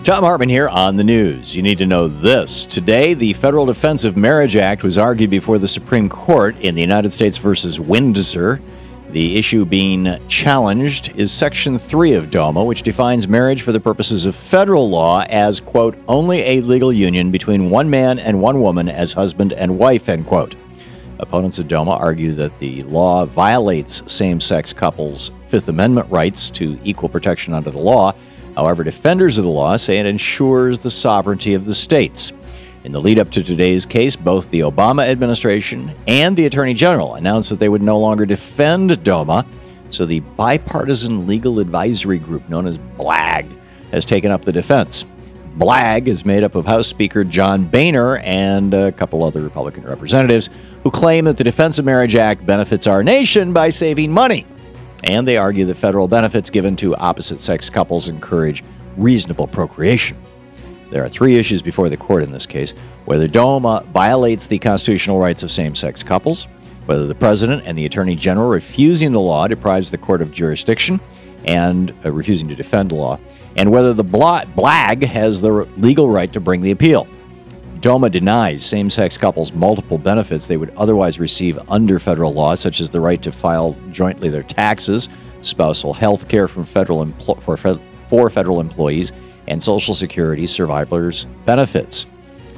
Thom Hartmann here on the news. You need to know this. Today, the Federal Defense of Marriage Act was argued before the Supreme Court in the United States versus Windsor. The issue being challenged is Section 3 of DOMA, which defines marriage for the purposes of federal law as, quote, only a legal union between one man and one woman as husband and wife, end quote. Opponents of DOMA argue that the law violates same-sex couples' Fifth Amendment rights to equal protection under the law. However, defenders of the law say it ensures the sovereignty of the states. In the lead-up to today's case, both the Obama administration and the Attorney General announced that they would no longer defend DOMA, so the bipartisan legal advisory group known as BLAG has taken up the defense. BLAG is made up of House Speaker John Boehner and a couple other Republican representatives who claim that the Defense of Marriage Act benefits our nation by saving money. And they argue that federal benefits given to opposite-sex couples encourage reasonable procreation. There are three issues before the court in this case: whether DOMA violates the constitutional rights of same-sex couples, whether the President and the Attorney General refusing the law deprives the court of jurisdiction and refusing to defend the law, and whether the BLAG has the legal right to bring the appeal. DOMA denies same-sex couples multiple benefits they would otherwise receive under federal law, such as the right to file jointly their taxes, spousal health care for federal employees, and Social Security survivors' benefits.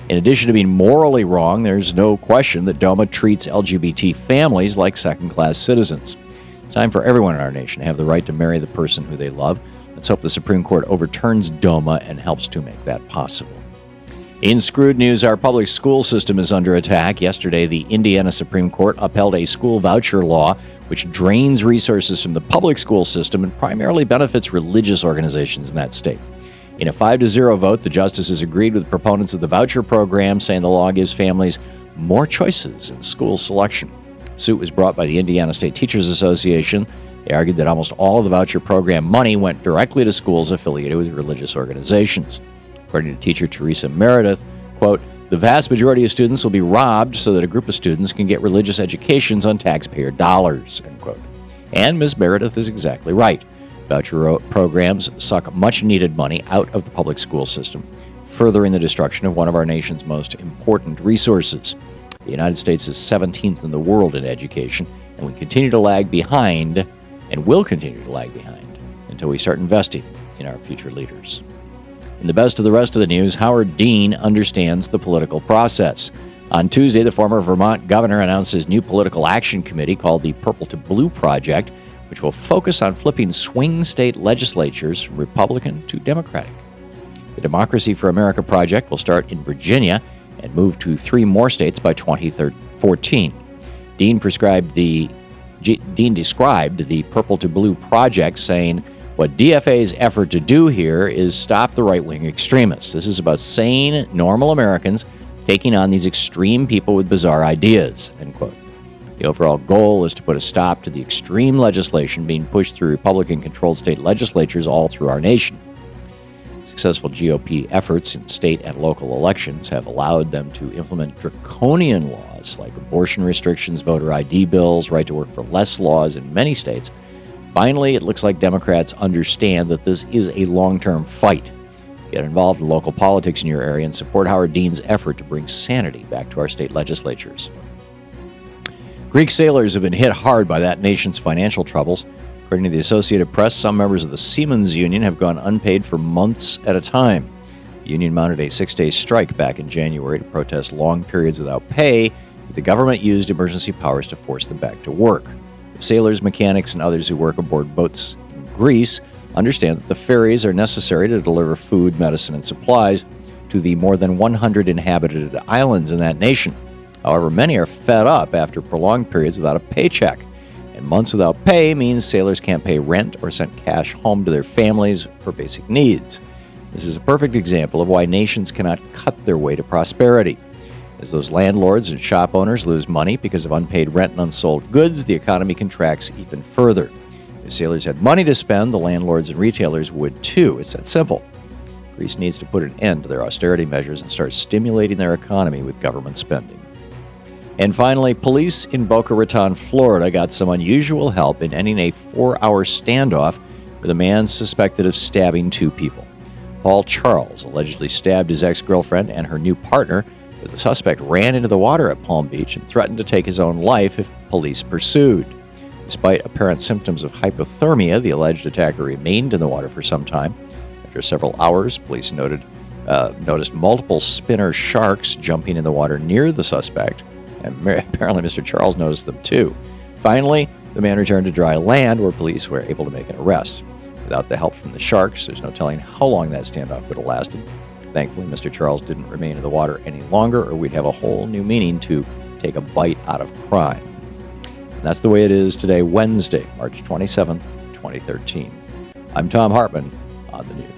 In addition to being morally wrong, there's no question that DOMA treats LGBT families like second-class citizens. It's time for everyone in our nation to have the right to marry the person who they love. Let's hope the Supreme Court overturns DOMA and helps to make that possible. In screwed news, our public school system is under attack. Yesterday, the Indiana Supreme Court upheld a school voucher law which drains resources from the public school system and primarily benefits religious organizations in that state. In a 5-0 vote, the justices agreed with proponents of the voucher program, saying the law gives families more choices in school selection. The suit was brought by the Indiana State Teachers Association. They argued that almost all of the voucher program money went directly to schools affiliated with religious organizations. According to teacher Teresa Meredith, quote, the vast majority of students will be robbed so that a group of students can get religious educations on taxpayer dollars, end quote. And Ms. Meredith is exactly right. Voucher programs suck much-needed money out of the public school system, furthering the destruction of one of our nation's most important resources. The United States is 17th in the world in education, and we continue to lag behind, and will continue to lag behind, until we start investing in our future leaders. In the best of the rest of the news, Howard Dean understands the political process. On Tuesday, the former Vermont governor announced his new political action committee called the Purple to Blue Project, which will focus on flipping swing state legislatures from Republican to Democratic. The Democracy for America project will start in Virginia and move to 3 more states by 2014. Dean described the Purple to Blue project, saying, what DFA's effort to do here is stop the right-wing extremists. This is about sane, normal Americans taking on these extreme people with bizarre ideas, end quote. The overall goal is to put a stop to the extreme legislation being pushed through Republican-controlled state legislatures all through our nation. Successful GOP efforts in state and local elections have allowed them to implement draconian laws like abortion restrictions, voter ID bills, right-to-work-for-less laws in many states. Finally, it looks like Democrats understand that this is a long-term fight. Get involved in local politics in your area and support Howard Dean's effort to bring sanity back to our state legislatures. Greek sailors have been hit hard by that nation's financial troubles. According to the Associated Press, some members of the Seamen's Union have gone unpaid for months at a time. The union mounted a 6-day strike back in January to protest long periods without pay, but the government used emergency powers to force them back to work. The sailors, mechanics, and others who work aboard boats in Greece understand that the ferries are necessary to deliver food, medicine, and supplies to the more than 100 inhabited islands in that nation. However, many are fed up after prolonged periods without a paycheck, and months without pay means sailors can't pay rent or send cash home to their families for basic needs. This is a perfect example of why nations cannot cut their way to prosperity. As those landlords and shop owners lose money because of unpaid rent and unsold goods, the economy contracts even further. If sailors had money to spend, the landlords and retailers would too. It's that simple. Greece needs to put an end to their austerity measures and start stimulating their economy with government spending. And finally, police in Boca Raton, Florida got some unusual help in ending a 4-hour standoff with a man suspected of stabbing 2 people. Paul Charles allegedly stabbed his ex-girlfriend and her new partner, but the suspect ran into the water at Palm Beach and threatened to take his own life if police pursued. Despite apparent symptoms of hypothermia, the alleged attacker remained in the water for some time. After several hours, police noticed multiple spinner sharks jumping in the water near the suspect, and apparently Mr. Charles noticed them too. Finally, the man returned to dry land, where police were able to make an arrest. Without the help from the sharks, there's no telling how long that standoff would have lasted. Thankfully, Mr. Charles didn't remain in the water any longer, or we'd have a whole new meaning to take a bite out of crime. And that's the way it is today, Wednesday, March 27th, 2013. I'm Thom Hartmann on the news.